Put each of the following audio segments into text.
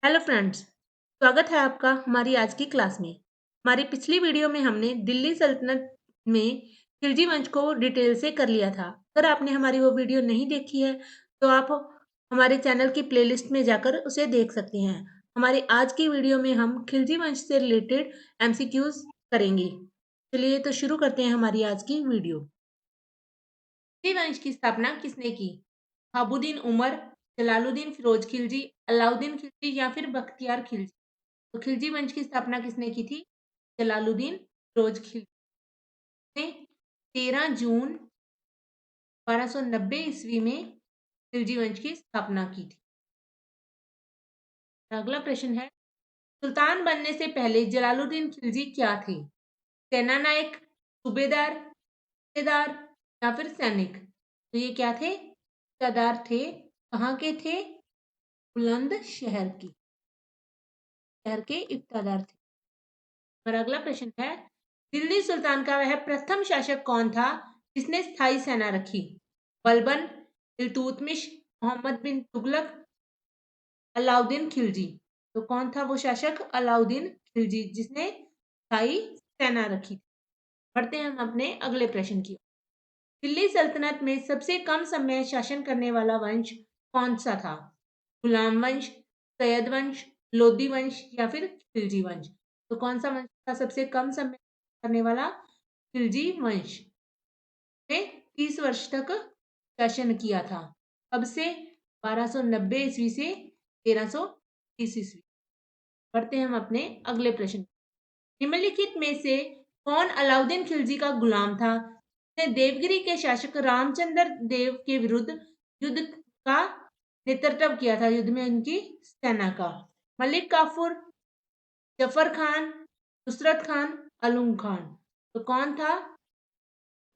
Hello friends, स्वागत है आपका हमारी आज की क्लास में। हमारी पिछली वीडियो में हमने दिल्ली सल्तनत में खिलजी वंश को डिटेल से कर लिया था। अगर आपने हमारी वो वीडियो नहीं देखी है तो आप हमारे चैनल की प्लेलिस्ट में जाकर उसे देख सकते हैं। हमारी आज की वीडियो में हम खिलजी वंश से रिलेटेड एमसीक्यूज करेंगे। चलिए तो शुरू करते हैं हमारी आज की वीडियो। खिलजी वंश की स्थापना किसने की? शहाबुद्दीन उमर, जलालुद्दीन फिरोज खिलजी, अलाउद्दीन खिलजी या फिर बख्तियार खिलजी। तो खिलजी वंश की स्थापना किसने की थी? जलालुद्दीन फिरोज खिलजी ने 13 जून 1290 ईस्वी में खिलजी वंश की स्थापना की थी। अगला प्रश्न है, सुल्तान बनने से पहले जलालुद्दीन खिलजी क्या थे? सेना नायक, सूबेदार, हिस्सेदार या फिर सैनिक? तो ये क्या थे? हिस्सेदार थे। कहाँ के थे? बुलंद शहर के इब्तिदार थे। और अगला प्रश्न है, दिल्ली सुल्तान का वह प्रथम शासक कौन था जिसने स्थायी सेना रखी? बलबन, इल्तुतमिश, मोहम्मद बिन तुगलक, अलाउद्दीन खिलजी। तो कौन था वो शासक? अलाउद्दीन खिलजी, जिसने स्थायी सेना रखी थी। बढ़ते हैं हम अपने अगले प्रश्न की। दिल्ली सल्तनत में सबसे कम समय शासन करने वाला वंश कौन सा था? गुलाम वंश, सैयद वंश, लोधी वंश या फिर खिलजी वंश? तो कौन सा वंश था सबसे कम समय करने वाला? खिलजी वंश ने 30 वर्ष तक शासन किया था। कब से? 1290 ईस्वी से 1330 ईस्वी। बढ़ते हैं हम अपने अगले प्रश्न। निम्नलिखित में से कौन अलाउद्दीन खिलजी का गुलाम था जिसने देवगिरी के शासक रामचंद्र देव के विरुद्ध युद्ध का नेतृत्व किया था? युद्ध में उनकी सेना का। मलिक काफूर, जफर खान, नुसरत खान, अलूम खान? तो कौन था?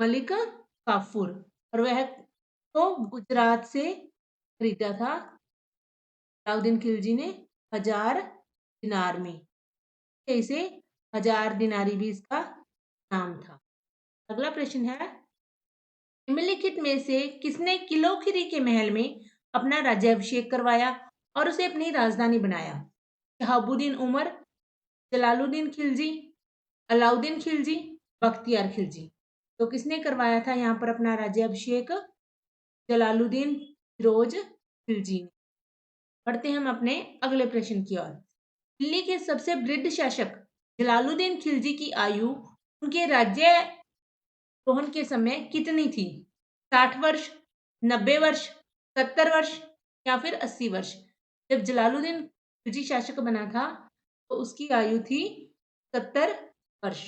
मलिक काफूर। और वह तो गुजरात से खरीदा था अलाउद्दीन खिलजी ने 1000 दिनार में। इसे 1000 दिनारी भी इसका नाम था। अगला प्रश्न है, निम्नलिखित में से किसने किलोखीरी के महल में अपना राज्याभिषेक करवाया और उसे अपनी राजधानी बनाया? शहाबुद्दीन उमर, जलालुद्दीन खिलजी, अलाउद्दीन खिलजी, बख्तियार खिलजी? तो किसने करवाया था यहाँ पर अपना राज्याभिषेक? जलालुद्दीन फिरोज खिलजी ने। बढ़ते हैं हम अपने अगले प्रश्न की ओर। दिल्ली के सबसे वृद्ध शासक जलालुद्दीन खिलजी की आयु उनके राज्यारोहण के समय कितनी थी? 60 वर्ष, 90 वर्ष, 70 वर्ष या फिर 80 वर्ष? जब जलालुद्दीन खिलजी शासक बना था तो उसकी आयु थी 70 वर्ष।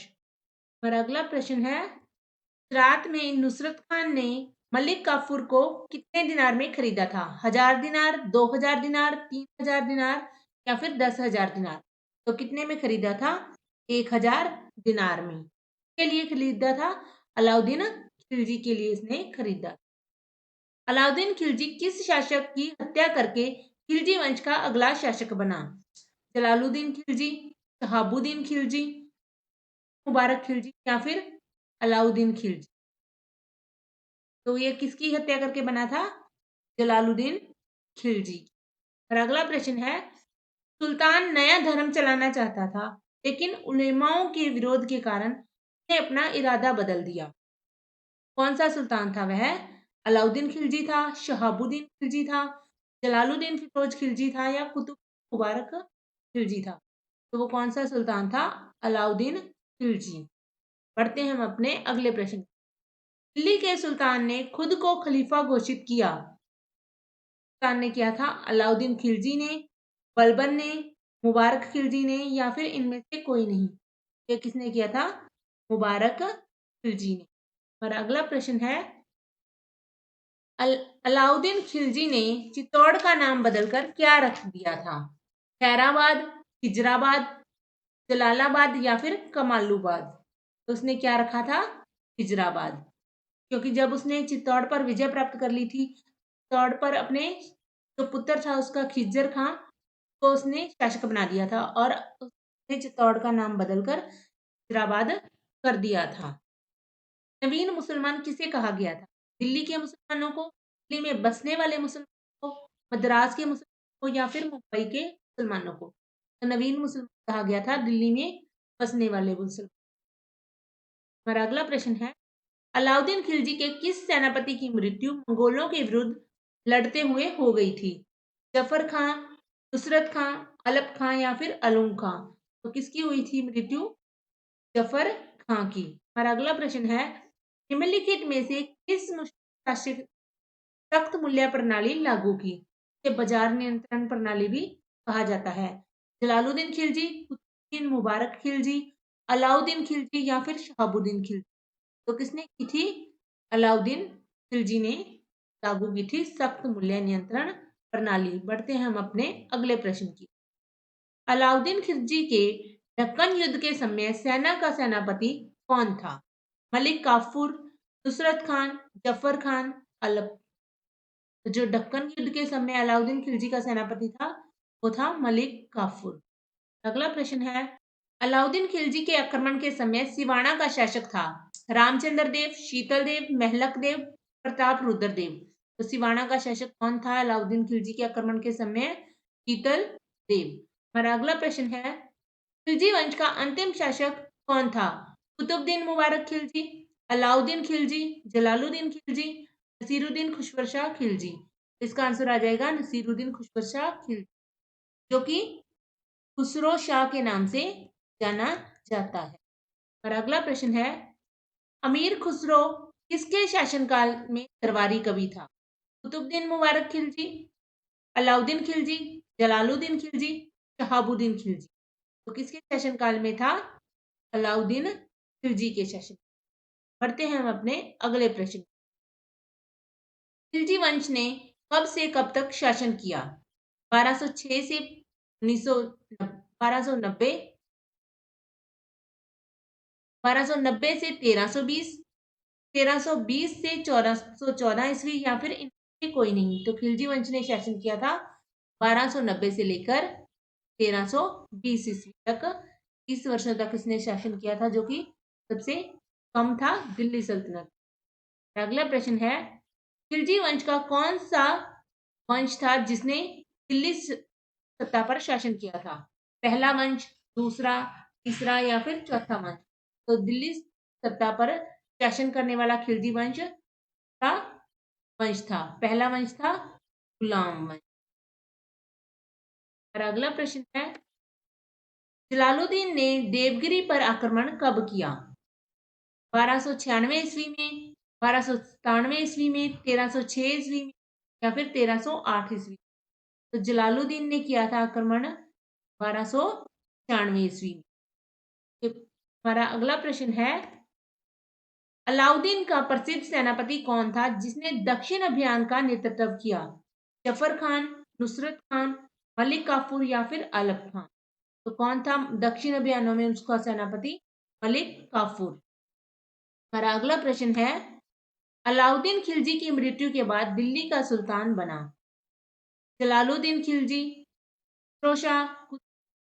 और अगला प्रश्न है, रात में नुसरत खान ने मलिक काफूर को कितने दिनार में खरीदा था? 1000 दिनार, 2000 दिनार, 3000 दिनार या फिर 10,000 दिनार? तो कितने में खरीदा था? 1000 दिनार में। के लिए खरीदा था? अलाउद्दीन खिलजी के लिए इसने खरीदा। अलाउद्दीन खिलजी किस शासक की हत्या करके खिलजी वंश का अगला शासक बना? जलालुद्दीन खिलजी, शहाबुद्दीन खिलजी, मुबारक खिलजी या फिर अलाउद्दीन खिलजी? तो ये किसकी हत्या करके बना था? जलालुद्दीन खिलजी। और अगला प्रश्न है, सुल्तान नया धर्म चलाना चाहता था लेकिन उलेमाओं के विरोध के कारण उसने अपना इरादा बदल दिया। कौन सा सुल्तान था वह? अलाउद्दीन खिलजी था, शहाबुद्दीन खिलजी था, जलालुद्दीन फिरोज खिलजी था या कुतुब मुबारक खिलजी था? तो वो कौन सा सुल्तान था? अलाउद्दीन खिलजी। बढ़ते हैं हम अपने अगले प्रश्न। दिल्ली के सुल्तान ने खुद को खलीफा घोषित किया, सुल्तान ने किया था? अलाउद्दीन खिलजी ने, बलबन ने, मुबारक खिलजी ने या फिर इनमें से कोई नहीं? ये किसने किया था? मुबारक खिलजी ने। और अगला प्रश्न है, अलाउद्दीन खिलजी ने चित्तौड़ का नाम बदलकर क्या रख दिया था? खैराबाद, खिजराबाद, जलालाबाद या फिर कमालूबाद? तो उसने क्या रखा था? खिजराबाद। क्योंकि जब उसने चित्तौड़ पर विजय प्राप्त कर ली थी, चित्तौड़ पर अपने जो पुत्र था उसका खिज्जर खां को उसने शासक बना दिया था और उसने चित्तौड़ का नाम बदलकर खिजराबाद कर दिया था। नवीन मुसलमान किसे कहा गया था? दिल्ली के मुसलमानों को, दिल्ली में बसने वाले मुसलमानों को, मद्रास के मुसलमानों को या फिर मुंबई के मुसलमानों को। तो नवीन मुसलमान कहा गया था दिल्ली में बसने वाले मुसलमान। हमारा अगला प्रश्न है, अलाउद्दीन खिलजी के किस सेनापति की मृत्यु मंगोलों के विरुद्ध लड़ते हुए हो गई थी? जफर खां, नुसरत खां, अलप खां या फिर अलूम खां? तो किसकी हुई थी मृत्यु? जफर खां की। हमारा अगला प्रश्न है, निम्नलिखित में से किस मुस्लिम शासक सख्त मूल्य प्रणाली लागू की? इसे बाजार नियंत्रण प्रणाली भी कहा जाता है। जलालुद्दीन खिलजी, कुतुबुद्दीन मुबारक खिलजी, अलाउद्दीन खिलजी या फिर शहाबुद्दीन खिलजी? तो किसने की थी? अलाउद्दीन खिलजी ने लागू की थी सख्त मूल्य नियंत्रण प्रणाली। बढ़ते हैं हम अपने अगले प्रश्न की। अलाउद्दीन खिलजी के दक्कन युद्ध के समय सेना का सेनापति कौन था? मलिक काफूर, नुसरत खान, जफर खान, अलप? तो जो दक्कन युद्ध के समय अलाउद्दीन खिलजी का सेनापति था वो था मलिक काफूर। अगला प्रश्न है, अलाउद्दीन खिलजी के आक्रमण के समय सिवाना का शासक था रामचंद्र देव, शीतल देव, महलक देव, प्रताप रुद्र देव? तो सिवाना का शासक कौन था अलाउद्दीन खिलजी के आक्रमण के समय? शीतल देव। हमारा अगला प्रश्न है, खिलजी वंश का अंतिम शासक कौन था? कुतुबुद्दीन मुबारक खिलजी, अलाउद्दीन खिलजी, जलालुद्दीन खिलजी, नसीरुद्दीन खुशवर शाह खिलजी? इसका आंसर आ जाएगा नसीरुद्दीन खुशवर शाह खिलजी, जो कि खुसरो शाह के नाम से जाना जाता है। और अगला प्रश्न है, अमीर खुसरो किसके शासनकाल में दरबारी कवि था? कुतुबुद्दीन मुबारक खिलजी, अलाउद्दीन खिलजी, जलालुद्दीन खिलजी, शहाबुद्दीन खिलजी? तो किसके शासनकाल में था? अलाउद्दीन खिलजी के शासन। बढ़ते हैं हम अपने अगले प्रश्न। खिलजी वंश ने कब से कब तक शासन किया? 1206 से 1900, 1290, 1290 से 1320, 1320 से 1414 ईस्वी या फिर इनमें कोई नहीं? तो खिलजी वंश ने शासन किया था 1290 से लेकर 1320 ईस्वी तक। 30 वर्षों तक इसने शासन किया था, जो कि सबसे कम था दिल्ली सल्तनत। अगला प्रश्न है, खिलजी वंश का कौन सा वंश था जिसने दिल्ली सत्ता पर शासन किया था? पहला वंश, दूसरा, तीसरा या फिर चौथा वंश? तो दिल्ली सत्ता पर शासन करने वाला खिलजी वंश था पहला वंश था गुलाम वंश। और अगला प्रश्न है, जलालुद्दीन ने देवगिरी पर आक्रमण कब किया? 1296 ईस्वी में, 1297 ईस्वी में, 1306 ईस्वी में या फिर 1308 ईस्वी? तो जलालुद्दीन ने किया था आक्रमण 1296 ईस्वी में। हमारा अगला प्रश्न है, अलाउद्दीन का प्रसिद्ध सेनापति कौन था जिसने दक्षिण अभियान का नेतृत्व किया? जफर खान, नुसरत खान, मलिक काफूर या फिर अलप खान? तो कौन था दक्षिण अभियानों में उसका सेनापति? मलिक काफूर। हमारा अगला प्रश्न है, अलाउद्दीन खिलजी की मृत्यु के बाद दिल्ली का सुल्तान बना? जलालुद्दीन खिलजी, फिरोज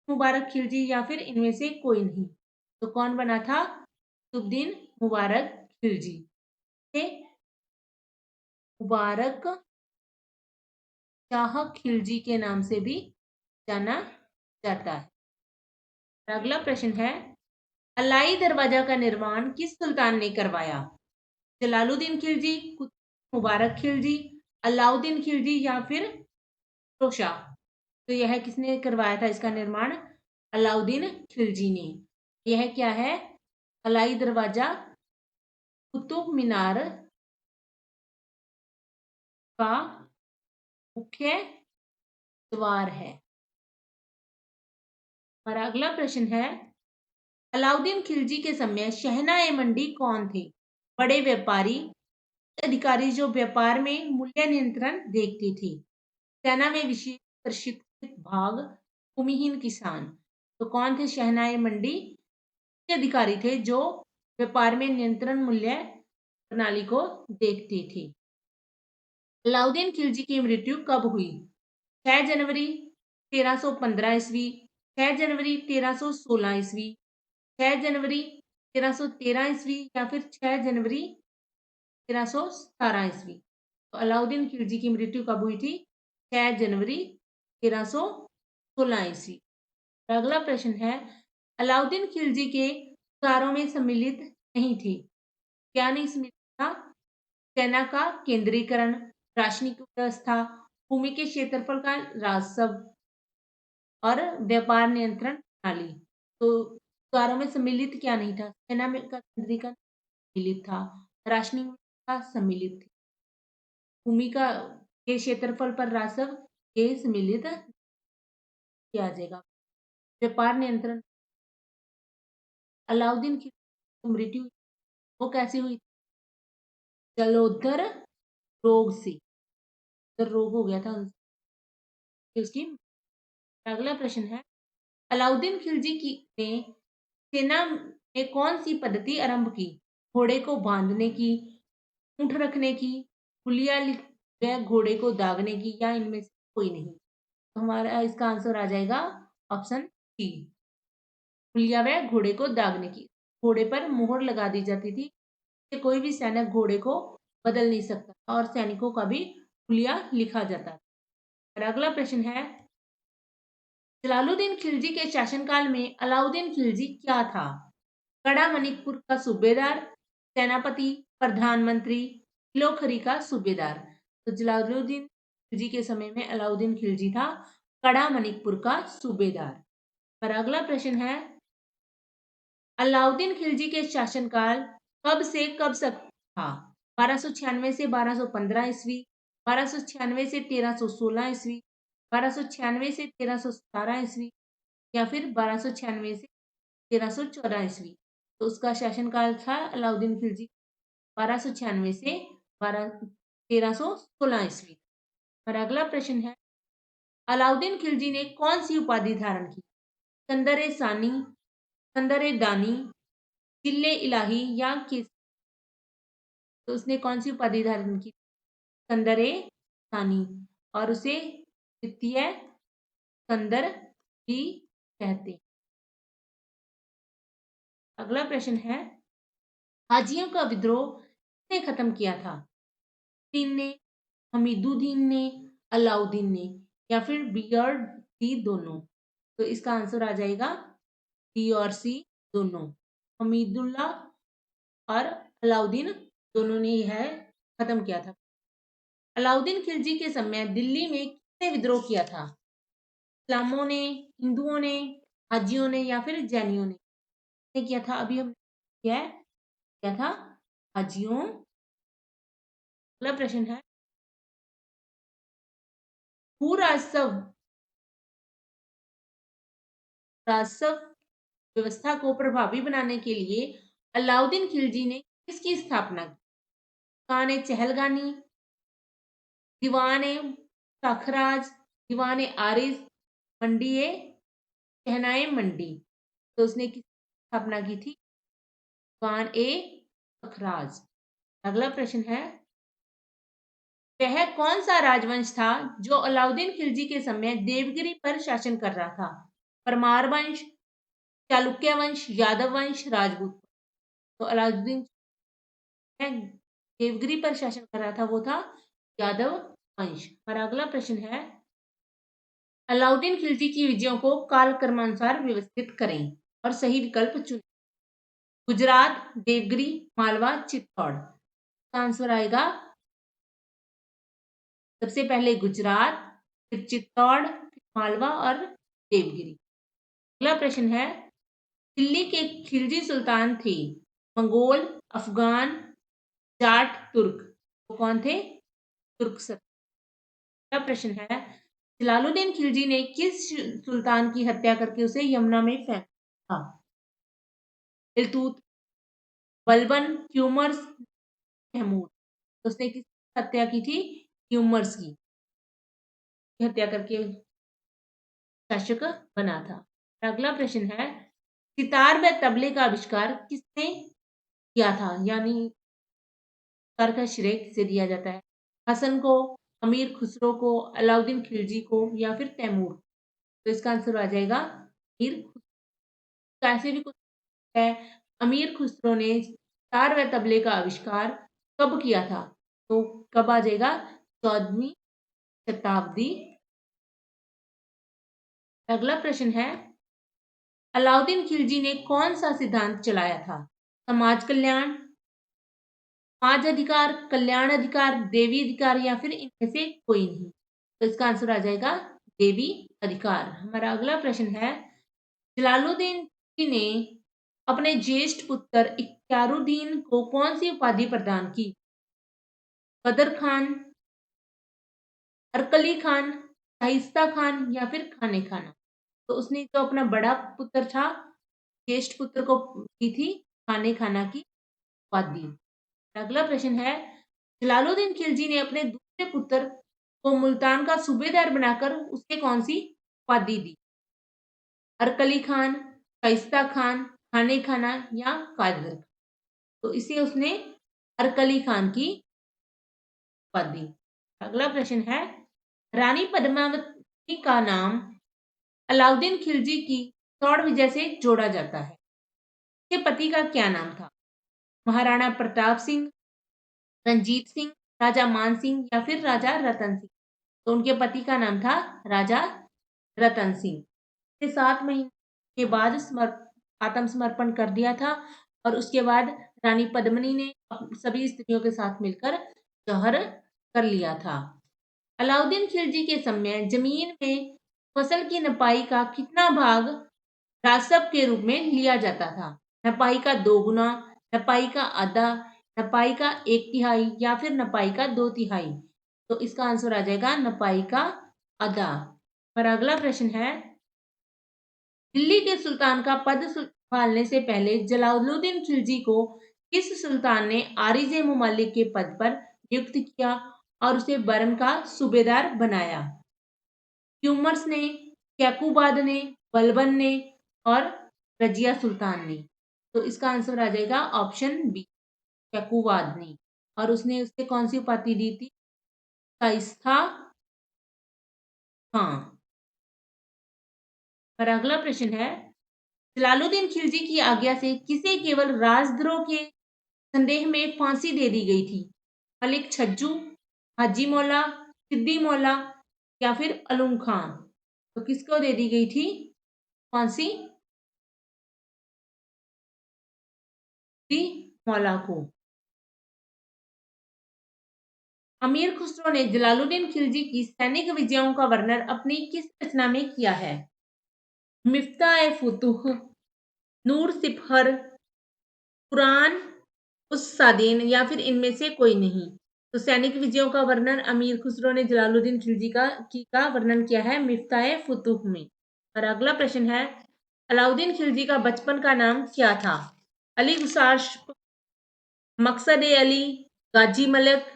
मुबारक खिलजी या फिर इनमें से कोई नहीं? तो कौन बना था? कुतुबुद्दीन मुबारक खिलजी। मुबारक शाह खिलजी के नाम से भी जाना जाता है। अगला प्रश्न है, अलाई दरवाजा का निर्माण किस सुल्तान ने करवाया? जलालुद्दीन खिलजी, मुबारक खिलजी, अलाउद्दीन खिलजी या फिर फिरोज शाह? तो यह किसने करवाया था इसका निर्माण? अलाउद्दीन खिलजी ने। यह क्या है? अलाई दरवाजा कुतुब मीनार का मुख्य द्वार है। हमारा अगला प्रश्न है, अलाउद्दीन खिलजी के समय शहनाए मंडी कौन थे? बड़े व्यापारी अधिकारी जो व्यापार में मूल्य नियंत्रण देखते थे, सेना में विशेष प्रशिक्षित भाग, भूमिहीन किसान? तो कौन थे शहनाए मंडी के अधिकारी? थे जो व्यापार में नियंत्रण मूल्य प्रणाली को देखते थे। अलाउद्दीन खिलजी की मृत्यु कब हुई? 6 जनवरी 1315 ईस्वी, 6 जनवरी 1316 ईस्वी, 6 जनवरी 1313 ईस्वी या फिर 6 जनवरी 1317 ईस्वी? तो अलाउद्दीन खिलजी की मृत्यु कब हुई थी? 6 जनवरी 1316 16 ईस्वी। अगला प्रश्न है, अलाउद्दीन खिलजी के कारों में सम्मिलित नहीं थे। क्या नहीं सम्मिलित था? सेना का केंद्रीकरण, राशनिक व्यवस्था, भूमि के क्षेत्रफल का राजस्व और व्यापार नियंत्रण प्रणाली। तो कारों में सम्मिलित क्या नहीं था? सेना में का केंद्रीकरण सम्मिलित था, राशनिक व्यवस्था सम्मिलित थी, भूमि का के क्षेत्रफल पर राजस्व ये सम्मिलित किया जाएगा। व्यापार नियंत्रण, अलाउद्दीन की मृत्यु वो कैसे हुई? जलोदर रोग से, तो रोग हो गया था उसकी। अगला प्रश्न है, अलाउद्दीन खिलजी की ने सेना में कौन सी पद्धति आरंभ की? घोड़े को बांधने की, ऊंट रखने की, हुलिया व घोड़े को दागने की, या इनमें से कोई नहीं? तो हमारा इसका आंसर आ जाएगा ऑप्शन सी, हुलिया व घोड़े को दागने की। घोड़े पर मोहर लगा दी जाती थी कि कोई भी सैनिक घोड़े को बदल नहीं सकता और सैनिकों का भी हुलिया लिखा जाता था। और अगला प्रश्न है, जलालुद्दीन खिलजी के शासनकाल में अलाउद्दीन खिलजी क्या था? कड़ा मणिकपुर का सूबेदार, सेनापति, प्रधानमंत्री, किलोखरी का सूबेदार। तो जलालुद्दीन खिलजी के समय में अलाउद्दीन खिलजी था कड़ा मणिकपुर का सूबेदार। पर अगला प्रश्न है, अलाउद्दीन खिलजी के शासनकाल कब से कब तक था? 1296 से 1215 ईस्वी, 1296 से 1316 ईस्वी, 1296 से 1317 ईस्वी, या फिर 1296 से 1314 ईस्वी। तो उसका शासनकाल था अलाउद्दीन खिलजी 1296 से 1316 ईस्वी। और अगला प्रश्न है, अलाउद्दीन खिलजी ने कौन सी उपाधि धारण की? सिकंदर सानी, सिकंदर दानी, जिले इलाही, या किस? तो उसने कौन सी उपाधि धारण की? सिकंदर सानी, और उसे द्वितीय सिकंदर भी कहते हैं। अगला प्रश्न है, हाजियों का विद्रोह किसने खत्म किया था? दीन ने, हमीदुद्दीन ने, अलाउद्दीन ने, या फिर बी और डी दोनों? तो इसका आंसर आ जाएगा बी और सी दोनों। हमीदुल्लाह और अलाउद्दीन दोनों ने यह खत्म किया था। अलाउद्दीन खिलजी के समय दिल्ली में किसने विद्रोह किया था? इस्लामों ने, हिंदुओं ने, हाजियों ने, या फिर जैनियों ने? किसने किया था? अभी हम किया था हाजियों। अगला प्रश्न है, भू राजस्व राजस्व व्यवस्था को प्रभावी बनाने के लिए अलाउद्दीन खिलजी ने किसकी स्थापना की? खान चहलगानी, दीवान सखराज, दीवान आरिज, मंडी शहनाए मंडी। तो उसने किसकी स्थापना की थी? दीवान सखराज। अगला प्रश्न है, वह कौन सा राजवंश था जो अलाउद्दीन खिलजी के समय देवगिरी पर शासन कर रहा था? परमार वंश, चालुक्य वंश, यादव वंश, राजपूत? तो अलाउद्दीन देवगिरी पर शासन कर रहा था वो था यादव वंश। और अगला प्रश्न है, अलाउद्दीन खिलजी की विजयों को कालक्रमानुसार व्यवस्थित करें और सही विकल्प चुनें। गुजरात, देवगिरी, मालवा, चित्तौड़? आंसर आएगा सबसे पहले गुजरात, फिर चित्तौड़, फिर मालवा और देवगिरी। अगला प्रश्न है, दिल्ली के खिलजी सुल्तान थे मंगोल, अफगान, जाट, तुर्क? वो कौन थे? तुर्क सर। अगला प्रश्न है, जलालुद्दीन खिलजी ने किस सुल्तान की हत्या करके उसे यमुना में फेंका था? इल्तुत, बलबन, क्यूमर्स, तैमूर? तो उसने किसकी हत्या की थी? क्यूमर्स की हत्या करके शासक बना था। अगला प्रश्न है, सितार व तबले का आविष्कार किसने किया था? यानी सितार का श्रेय किसे दिया जाता है? हसन को, अमीर खुसरो को, अलाउद्दीन खिलजी को, या फिर तैमूर? तो इसका आंसर आ जाएगा अमीर खुसरो। कैसे भी कुछ है, अमीर खुसरो ने सितार व तबले का आविष्कार कब किया था? तो कब आ जाएगा? 14वीं शताब्दी अगला प्रश्न है, अलाउद्दीन खिलजी ने कौन सा सिद्धांत चलाया था? समाज कल्याण, समाज अधिकार, कल्याण अधिकार, देवी अधिकार या फिर इनमें से कोई नहीं? तो इसका आंसर आ जाएगा देवी अधिकार। हमारा अगला प्रश्न है, जलालुद्दीन खिलजी ने अपने ज्येष्ठ पुत्र इख्तियारुद्दीन को कौन सी उपाधि प्रदान की? बदर खान, अरकली खान, शाइस्ता खान या फिर खाने खाना? तो उसने जो अपना बड़ा पुत्र था, ज्येष्ठ पुत्र को दी थी खाने खाना की उपाधि। अगला प्रश्न है, जलालुद्दीन खिलजी ने अपने दूसरे पुत्र को मुल्तान का सूबेदार बनाकर उसे कौन सी उपाधि दी? अरकली खान, शाइस्ता खान, खाने खाना या कादर? तो इसे उसने अरकली खान की उपाधि। अगला प्रश्न है, रानी पद्मावती का नाम अलाउद्दीन खिलजी की सौर विजय से जोड़ा जाता है। उसके पति का क्या नाम था? महाराणा प्रताप सिंह, रंजीत सिंह, राजा मान सिंह या फिर राजा रतन सिंह? तो उनके पति का नाम था राजा रतन सिंह। ने 7 महीने के बाद आत्मसमर्पण कर दिया था और उसके बाद रानी पद्मिनी ने सभी स्त्रियों के साथ मिलकर जौहर कर लिया था। अलाउद्दीन खिलजी के समय जमीन में फसल की नपाई का कितना भाग राजस्व के रूप में लिया जाता था? नपाई का 2 गुना, नपाई का आधा, नपाई का 1/3 या फिर नपाई का 2/3? तो इसका आंसर आ जाएगा नपाई का आधा। और अगला प्रश्न है, दिल्ली के सुल्तान का पद संभालने से पहले जलालुद्दीन खिलजी को किस सुल्तान ने आरिज मुमल्लिक के पद पर नियुक्त किया और उसे बरम का सूबेदार बनाया? ट्यूमर्स ने, कैकुबाद ने, बलबन ने और रजिया सुल्तान ने? तो इसका आंसर आ जाएगा ऑप्शन बी, कैकुबाद ने। और उसने उससे कौन सी उपाधि दी थी? शाइस्ता खां। और अगला प्रश्न है, जलालुद्दीन खिलजी की आज्ञा से किसे केवल राजद्रोह के संदेह में फांसी दे दी गई थी? मलिक छज्जू, हाजी मौला, सिद्दी मौला या फिर अलूम खान? तो किसको दे दी गई थी फांसी? सिद्दी मौला को। अमीर खुसरो ने जलालुद्दीन खिलजी की सैनिक विजयों का वर्णन अपनी किस रचना में किया है? मिफ्ताह-ए-फुतूह, नूर सिपहर, कुरान उस सादीन या फिर इनमें से कोई नहीं? तो सैनिक विजयों का वर्णन अमीर खुसरो ने जलालुद्दीन खिलजी का वर्णन किया है मिफ्ताह-ए-फुतूह में। और अगला प्रश्न है, अलाउद्दीन खिलजी का बचपन का नाम क्या था? अली गुसाश, मकसद-ए-अली, गाजी मलिक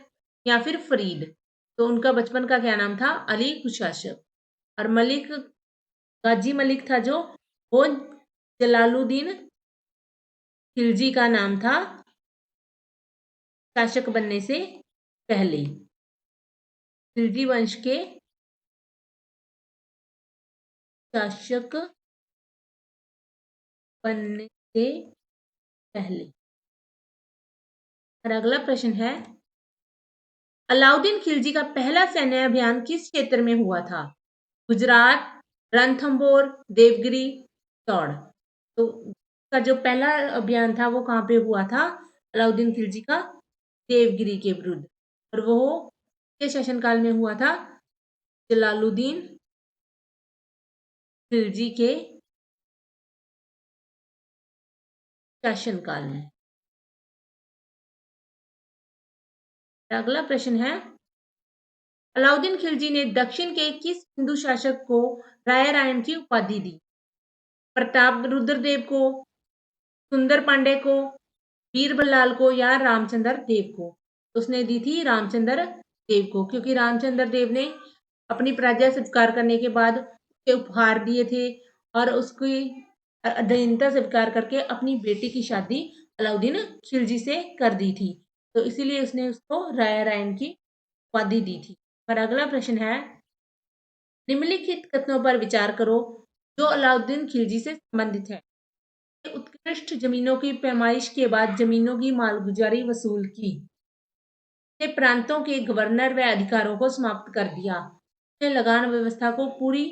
या फिर फरीद? तो उनका बचपन का क्या नाम था? अली कुशाशक। और मलिक गाजी मलिक था जो, वो जलालुद्दीन खिलजी का नाम था शासक बनने से पहले। खिलजी वंश के शासक बनने से पहले। और अगला प्रश्न है, अलाउद्दीन खिलजी का पहला सैन्य अभियान किस क्षेत्र में हुआ था? गुजरात, रणथंभौर, देवगिरी, तौड़? तो का जो पहला अभियान था वो कहाँ पे हुआ था अलाउद्दीन खिलजी का? देवगिरी के विरुद्ध। और वो के शासनकाल में हुआ था? जलालुद्दीन खिलजी के शासनकाल में। अगला प्रश्न है, अलाउद्दीन खिलजी ने दक्षिण के किस हिंदू शासक को राय रायन की उपाधि दी? प्रताप रुद्रदेव को, सुंदर पांडे को, वीर बल्लाल को या रामचंद्र देव को? उसने दी थी रामचंद्र देव को, क्योंकि रामचंद्र देव ने अपनी प्रजा स्वीकार करने के बाद उसे उपहार दिए थे और उसकी अधीनता स्वीकार करके अपनी बेटी की शादी अलाउद्दीन खिलजी से कर दी थी। तो इसीलिए उसने उसको राय रायन की उपाधि दी थी। और अगला प्रश्न है, निम्नलिखित कथनों पर विचार करो जो अलाउद्दीन खिलजी से संबंधित है। उत्कृष्ट जमीनों की पैमाइश के बाद जमीनों की मालगुजारी वसूल की। ने प्रांतों के गवर्नर व अधिकारों को समाप्त कर दिया। ने लगान व्यवस्था को पूरी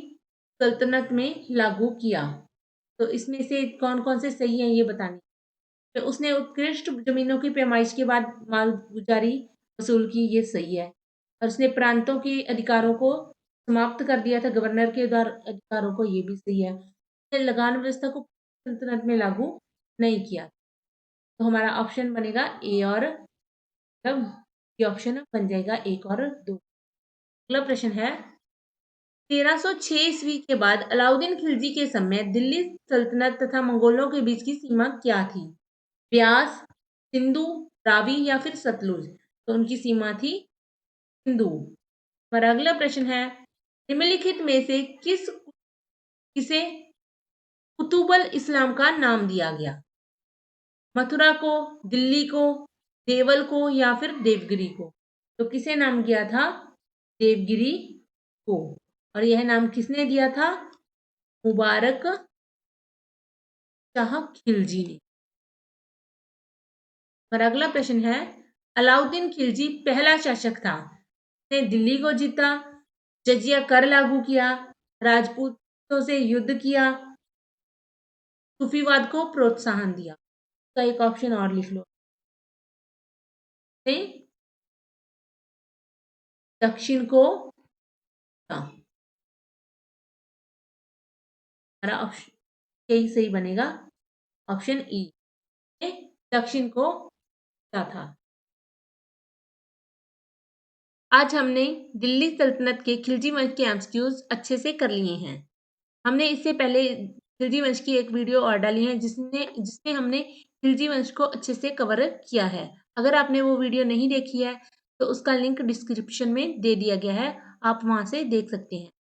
सल्तनत में लागू किया? तो इसमें से कौन-कौन से सही हैं ये बताने। तो उसने उत्कृष्ट ज़मीनों की पैमाइश के बाद मालगुजारी वसूल की, ये सही है। और उसने प्रांतों के अधिकारों को समाप्त कर दिया था, गवर्नर के अधिकारों को, ये भी सही है। उसने लगान व्यवस्था को सल्तनत में लागू नहीं किया। तो हमारा ऑप्शन बनेगा ए और मतलब ये ऑप्शन बन जाएगा 1 और 2। अगला प्रश्न है 1306 ईस्वी के बाद अलाउद्दीन खिलजी के समय दिल्ली सल्तनत तथा मंगोलों के बीच की सीमा क्या थी? ब्यास, सिंधु, रावी या फिर सतलुज? तो उनकी सीमा थी सिंधु। हमारा अगला प्रश्न है निम्नलिखित में से किसे कुतुबुल इस्लाम का नाम दिया गया? मथुरा को, दिल्ली को, देवल को या फिर देवगिरी को? तो किसे नाम किया था? देवगिरी को। और यह नाम किसने दिया था? मुबारक शाह खिलजी ने। और अगला प्रश्न है अलाउद्दीन खिलजी पहला शासक था, उसने दिल्ली को जीता, जजिया कर लागू किया, राजपूतों से युद्ध किया, सूफीवाद को प्रोत्साहन दिया। तो एक ऑप्शन और लिख लो। ने दक्षिण को था। हमारा ऑप्शन यही सही बनेगा, ऑप्शन ई। दक्षिण को था। आज हमने दिल्ली सल्तनत के खिलजी वंश के एमसीक्यूज अच्छे से कर लिए हैं। हमने इससे पहले खिलजी वंश की एक वीडियो और डाली है जिसमें हमने खिलजी वंश को अच्छे से कवर किया है। अगर आपने वो वीडियो नहीं देखी है तो उसका लिंक डिस्क्रिप्शन में दे दिया गया है, आप वहां से देख सकते हैं।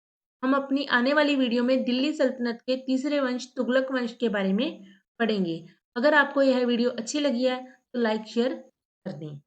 हम अपनी आने वाली वीडियो में दिल्ली सल्तनत के तीसरे वंश तुगलक वंश के बारे में पढ़ेंगे। अगर आपको यह वीडियो अच्छी लगी है तो लाइक शेयर कर दें।